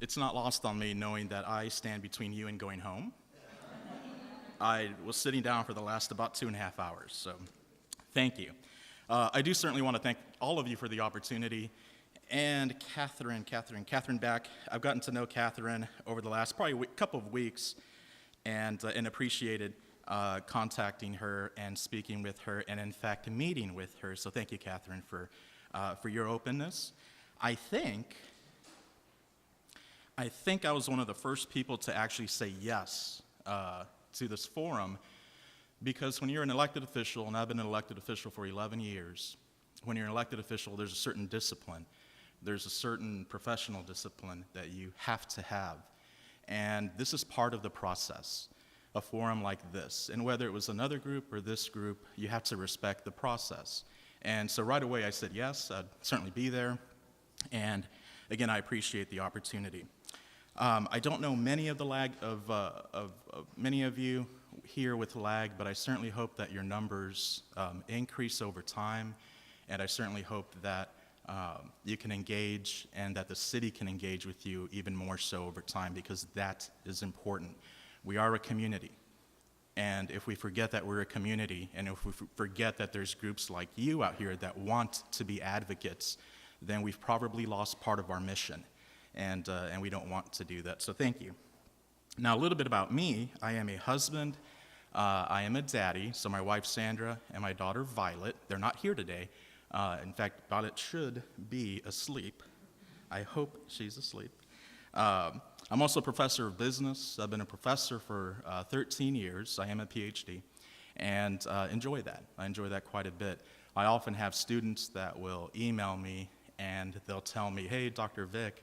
It's not lost on me knowing that I stand between you and going home. I was sitting down for the last about 2.5 hours, so thank you. I do certainly want to thank all of you for the opportunity. And Catherine Beck, I've gotten to know Catherine over the last probably couple of weeks and appreciated contacting her and speaking with her and, in fact, meeting with her. So thank you, Catherine, for your openness. I think I was one of the first people to actually say yes to this forum, because when you're an elected official, and I've been an elected official for 11 years, when you're an elected official, there's a certain discipline. There's a certain professional discipline that you have to have. And this is part of the process, a forum like this. And whether it was another group or this group, you have to respect the process. And so right away I said yes, I'd certainly be there. And again, I appreciate the opportunity. I don't know many of many of you here with LAG, but I certainly hope that your numbers increase over time, and I certainly hope that you can engage and that the city can engage with you even more so over time, because that is important. We are a community, and if we forget that we're a community, and if we forget that there's groups like you out here that want to be advocates, then we've probably lost part of our mission. And we don't want to do that, so thank you. Now, a little bit about me. I am a husband, I am a daddy, so my wife Sandra and my daughter Violet, they're not here today. In fact, Violet should be asleep. I hope she's asleep. I'm also a professor of business. I've been a professor for 13 years. I am a PhD, and enjoy that. I enjoy that quite a bit. I often have students that will email me, and they'll tell me, hey, Dr. Vic,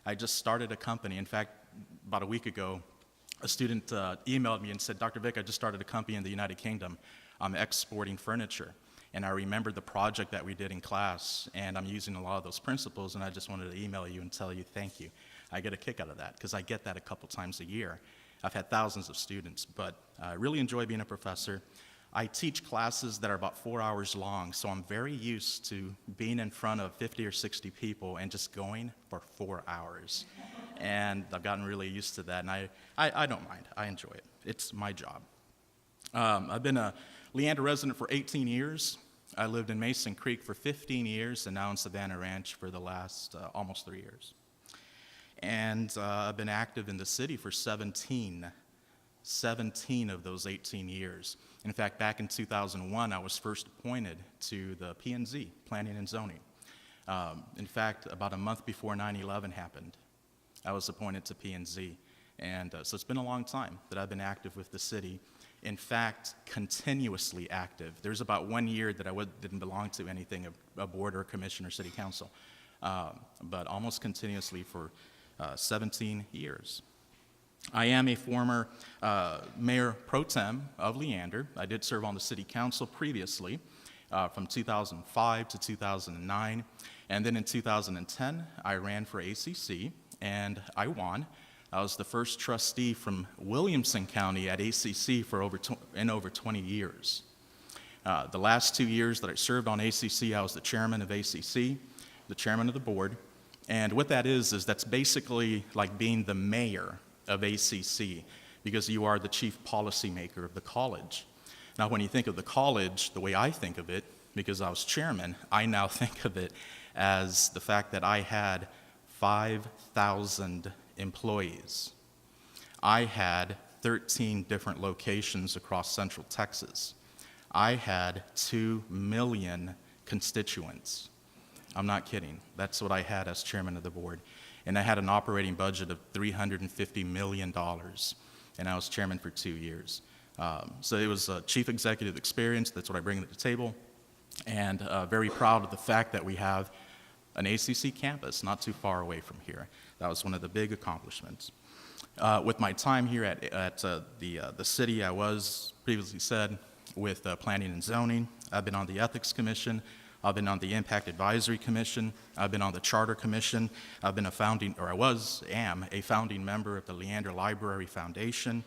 I just started a company. In fact, about a week ago, a student emailed me and said, Dr. Vic, I just started a company in the United Kingdom. I'm exporting furniture. And I remembered the project that we did in class, and I'm using a lot of those principles, and I just wanted to email you and tell you thank you. I get a kick out of that, because I get that a couple times a year. I've had thousands of students, but I really enjoy being a professor. I teach classes that are about 4 hours long, so I'm very used to being in front of 50 or 60 people and just going for 4 hours. And I've gotten really used to that, and I don't mind. I enjoy it. It's my job. I've been a Leander resident for 18 years. I lived in Mason Creek for 15 years, and now in Savannah Ranch for the last almost 3 years. And I've been active in the city for 17 of those 18 years. In fact, back in 2001, I was first appointed to the P&Z, Planning and Zoning. In fact, about a month before 9/11 happened, I was appointed to P&Z. And so it's been a long time that I've been active with the city. In fact, continuously active. There's about 1 year that I didn't belong to anything, a board or commission or city council, but almost continuously for 17 years. I am a former mayor pro tem of Leander. I did serve on the city council previously from 2005 to 2009. And then in 2010, I ran for ACC, and I won. I was the first trustee from Williamson County at ACC for over 20 years. The last 2 years that I served on ACC, I was the chairman of ACC, the chairman of the board. And what that is that's basically like being the mayor of ACC, because you are the chief policymaker of the college. Now, when you think of the college, the way I think of it, because I was chairman, I now think of it as the fact that I had 5,000 employees. I had 13 different locations across Central Texas. I had 2 million constituents. I'm not kidding. That's what I had as chairman of the board. And I had an operating budget of $350 million, and I was chairman for 2 years. So it was a chief executive experience. That's what I bring to the table. And very proud of the fact that we have an ACC campus not too far away from here. That was one of the big accomplishments. With my time here at the city, I was previously said with planning and zoning. I've been on the ethics commission. I've been on the Impact Advisory Commission. I've been on the Charter Commission. I've been am a founding member of the Leander Library Foundation.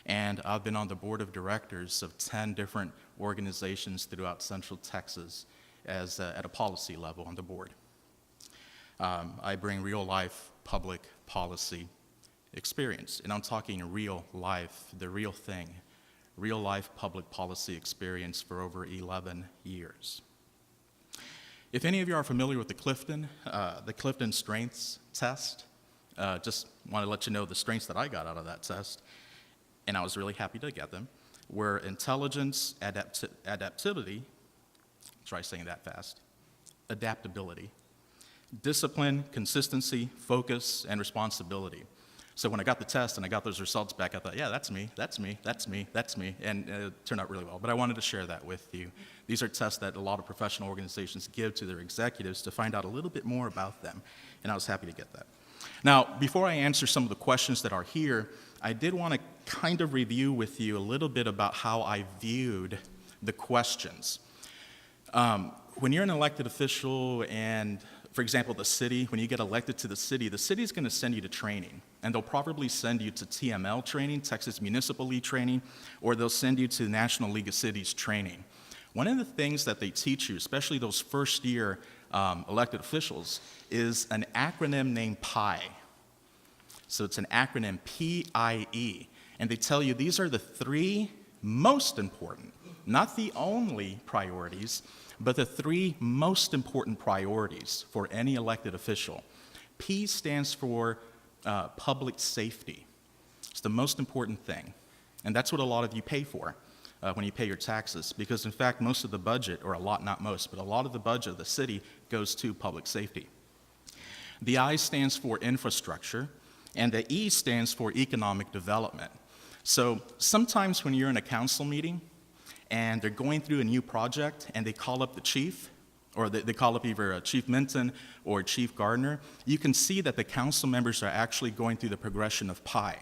And I've been on the board of directors of 10 different organizations throughout Central Texas at a policy level on the board. I bring real life public policy experience. And I'm talking real life, the real thing, real life public policy experience for over 11 years. If any of you are familiar with the Clifton Strengths Test, just want to let you know the strengths that I got out of that test, and I was really happy to get them, were intelligence, adaptivity, try saying that fast, adaptability, discipline, consistency, focus, and responsibility. So when I got the test and I got those results back, I thought, yeah, that's me, and it turned out really well. But I wanted to share that with you. These are tests that a lot of professional organizations give to their executives to find out a little bit more about them, and I was happy to get that. Now, before I answer some of the questions that are here, I did want to kind of review with you a little bit about how I viewed the questions. When you're an elected official and, for example, the city, when you get elected to the city is going to send you to training. And they'll probably send you to TML training, Texas Municipal League training, or they'll send you to National League of Cities training. One of the things that they teach you, especially those first-year elected officials, is an acronym named PIE. So it's an acronym, P-I-E. And they tell you these are the three most important, not the only priorities, but the three most important priorities for any elected official. P stands for public safety. It's the most important thing. And that's what a lot of you pay for when you pay your taxes. Because in fact, most of the budget, or a lot, not most, but a lot of the budget of the city goes to public safety. The I stands for infrastructure, and the E stands for economic development. So sometimes when you're in a council meeting and they're going through a new project and they call up the chief, or they call up either Chief Minton or Chief Gardner, you can see that the council members are actually going through the progression of PIE.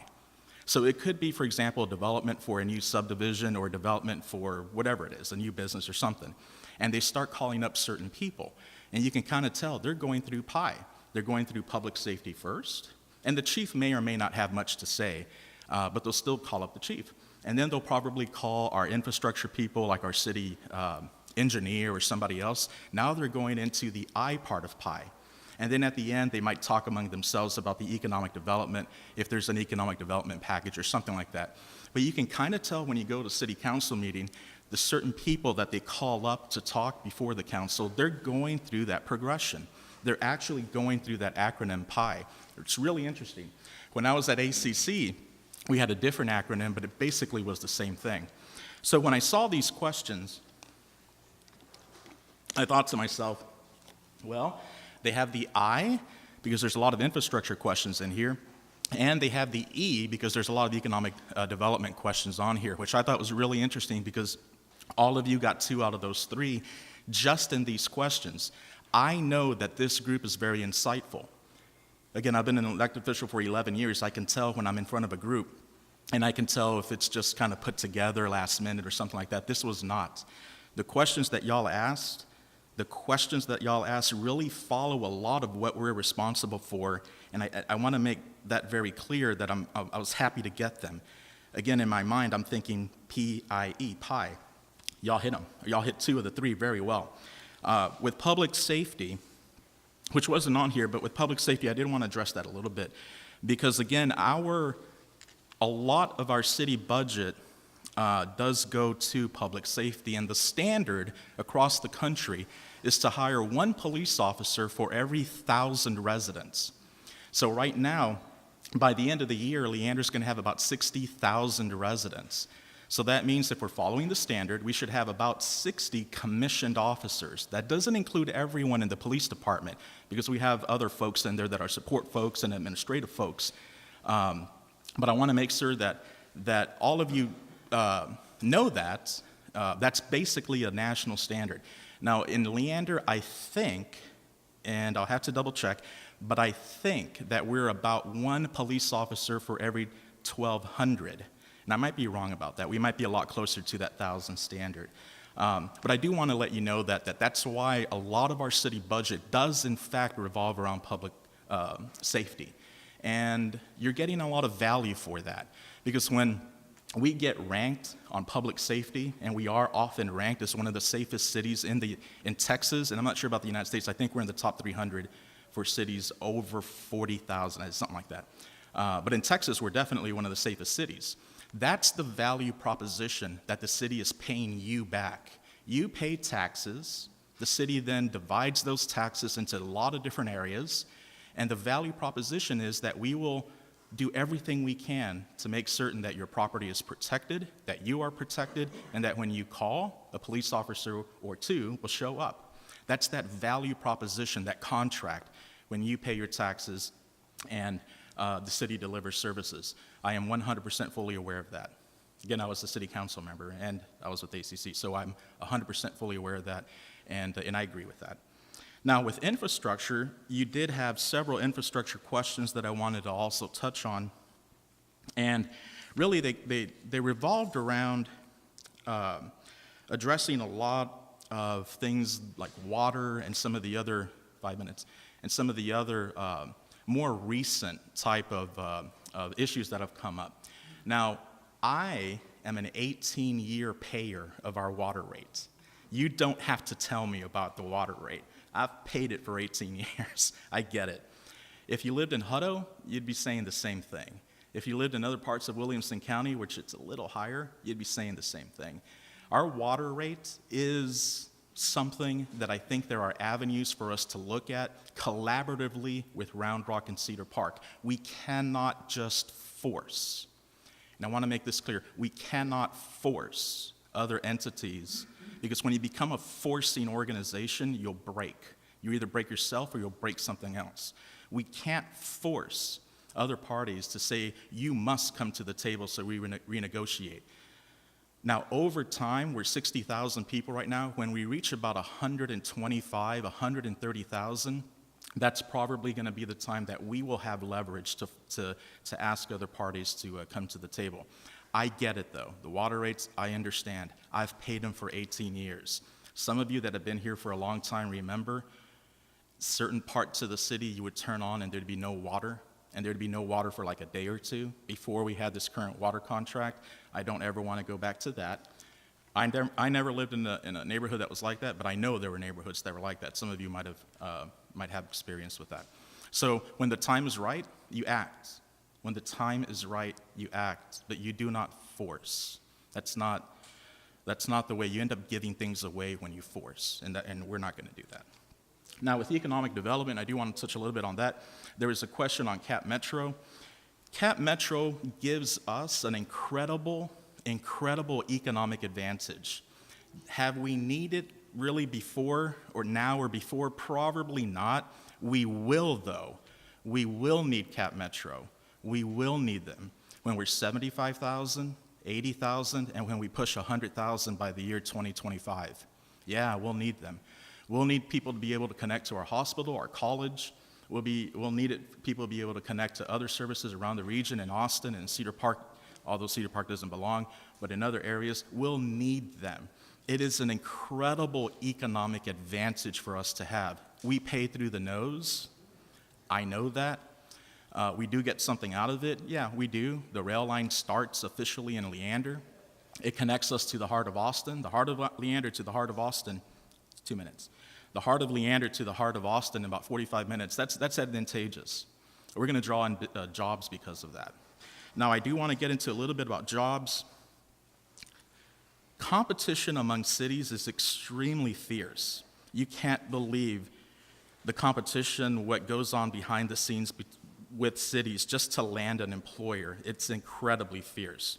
So it could be, for example, development for a new subdivision or development for whatever it is, a new business or something. And they start calling up certain people. And you can kind of tell they're going through PIE. They're going through public safety first. And the chief may or may not have much to say, but they'll still call up the chief. And then they'll probably call our infrastructure people, like our city engineer or somebody else. Now they're going into the I part of PIE. And then at the end, they might talk among themselves about the economic development, if there's an economic development package or something like that. But you can kind of tell when you go to city council meeting, the certain people that they call up to talk before the council, they're going through that progression. They're actually going through that acronym PIE. It's really interesting. When I was at ACC, we had a different acronym, but it basically was the same thing. So when I saw these questions, I thought to myself, well, they have the I, because there's a lot of infrastructure questions in here, and they have the E, because there's a lot of economic development questions on here, which I thought was really interesting because all of you got 2 out of those 3 just in these questions. I know that this group is very insightful. Again, I've been an elected official for 11 years. I can tell when I'm in front of a group, and I can tell if it's just kind of put together last minute or something like that. This was not. The questions that y'all asked really follow a lot of what we're responsible for, and I want to make that very clear that I was happy to get them. Again, in my mind, I'm thinking P-I-E, PIE. Y'all hit them. Y'all hit 2 of the 3 very well. With public safety, which wasn't on here, but with public safety, I did want to address that a little bit, because again, a lot of our city budget does go to public safety, and the standard across the country is to hire 1 police officer for every 1,000 residents. So right now, by the end of the year, Leander's going to have about 60,000 residents. So that means if we're following the standard, we should have about 60 commissioned officers. That doesn't include everyone in the police department, because we have other folks in there that are support folks and administrative folks. But I want to make sure that all of you know that that's basically a national standard. Now, in Leander, I think, and I'll have to double check, but I think that we're about 1 police officer for every 1,200. And I might be wrong about that. We might be a lot closer to that 1,000 standard. But I do want to let you know that's why a lot of our city budget does, in fact, revolve around public safety. And you're getting a lot of value for that. Because when we get ranked on public safety, and we are often ranked as one of the safest cities in Texas, and I'm not sure about the United States, I think we're in the top 300 for cities over 40,000, something like that. But in Texas, we're definitely one of the safest cities. That's the value proposition that the city is paying you back. You pay taxes. The city then divides those taxes into a lot of different areas. And the value proposition is that we will do everything we can to make certain that your property is protected, that you are protected, and that when you call, a police officer or two will show up. That's that value proposition, that contract, when you pay your taxes and the city delivers services. I am 100% fully aware of that. Again, I was a city council member, and I was with ACC, so I'm 100% fully aware of that, and I agree with that. Now, with infrastructure, you did have several infrastructure questions that I wanted to also touch on, and really they revolved around addressing a lot of things like water and some of the other, 5 minutes, and some of the other more recent type of issues that have come up. Now, I am an 18-year payer of our water rates. You don't have to tell me about the water rate. I've paid it for 18 years. I get it. If you lived in Hutto, you'd be saying the same thing. If you lived in other parts of Williamson County, which it's a little higher, you'd be saying the same thing. Our water rate is something that I think there are avenues for us to look at collaboratively with Round Rock and Cedar Park. We cannot just force, and I want to make this clear, we cannot force other entities, because when you become a forcing organization, you'll break. You either break yourself or you'll break something else. We can't force other parties to say, you must come to the table so we renegotiate. Now, over time, we're 60,000 people right now. When we reach about 125, 130,000, that's probably going to be the time that we will have leverage to ask other parties to come to the table. I get it, though. The water rates, I understand. I've paid them for 18 years. Some of you that have been here for a long time remember certain parts of the city you would turn on and there'd be no water, and there'd be no water for like a day or two before we had this current water contract. I don't ever want to go back to that. I never lived in a neighborhood that was like that, but I know there were neighborhoods that were like that. Some of you might have experience with that. So when the time is right, you act. When the time is right, you act, but you do not force. That's not the way. You end up giving things away when you force, and we're not going to do that. Now, with economic development, I do want to touch a little bit on that. There was a question on Cap Metro. Cap Metro gives us an incredible economic advantage. Have we needed really before or now or before? Probably not. We will, though. We will need Cap Metro. We will need them when we're 75,000, 80,000, and when we push 100,000 by the year 2025. Yeah, we'll need them. We'll need people to be able to connect to our hospital, our college. We'll need people to be able to connect to other services around the region in Austin and Cedar Park, although Cedar Park doesn't belong, but in other areas, we'll need them. It is an incredible economic advantage for us to have. We pay through the nose. I know that. We do get something out of it. Yeah, we do. The rail line starts officially in Leander. It connects us to the heart of Austin. The heart of Leander to the heart of Austin, 2 minutes. The heart of Leander to the heart of Austin in about 45 minutes. That's advantageous. We're going to draw in jobs because of that. Now, I do want to get into a little bit about jobs. Competition among cities is extremely fierce. You can't believe the competition, what goes on behind the scenes with cities just to land an employer. It's incredibly fierce.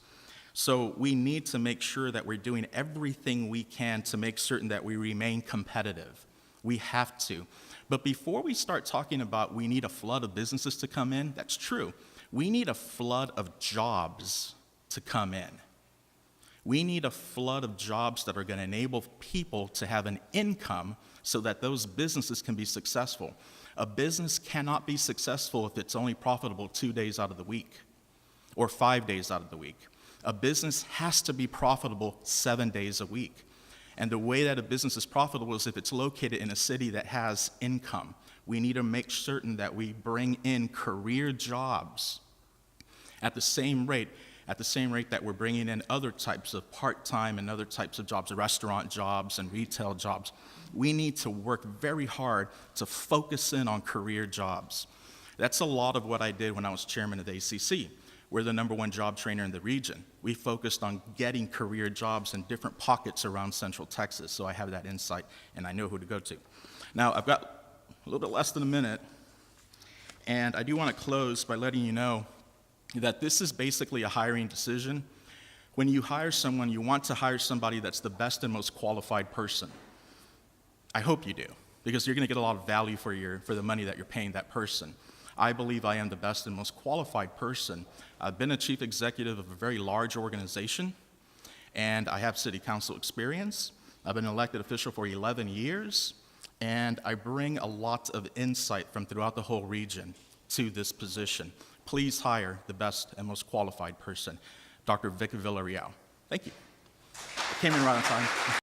So we need to make sure that we're doing everything we can to make certain that we remain competitive. We have to. But before we start talking about we need a flood of businesses to come in, that's true. We need a flood of jobs to come in. We need a flood of jobs that are going to enable people to have an income so that those businesses can be successful. A business cannot be successful if it's only profitable 2 days out of the week or 5 days out of the week. A business has to be profitable 7 days a week. And the way that a business is profitable is if it's located in a city that has income. We need to make certain that we bring in career jobs at the same rate. at the same rate that we're bringing in other types of part-time and other types of jobs, restaurant jobs and retail jobs. We need to work very hard to focus in on career jobs. That's a lot of what I did when I was chairman of the ACC. We're the #1 job trainer in the region. We focused on getting career jobs in different pockets around Central Texas, so I have that insight and I know who to go to. Now, I've got a little bit less than a minute, and I do want to close by letting you know that this is basically a hiring decision. When you hire someone, you want to hire somebody that's the best and most qualified person. I hope you do, because you're going to get a lot of value for the money that you're paying that person. I believe I am the best and most qualified person. I've been a chief executive of a very large organization, and I have city council experience. I've been an elected official for 11 years, and I bring a lot of insight from throughout the whole region to this position. Please hire the best and most qualified person, Dr. Vic Villarreal. Thank you. I came in right on time.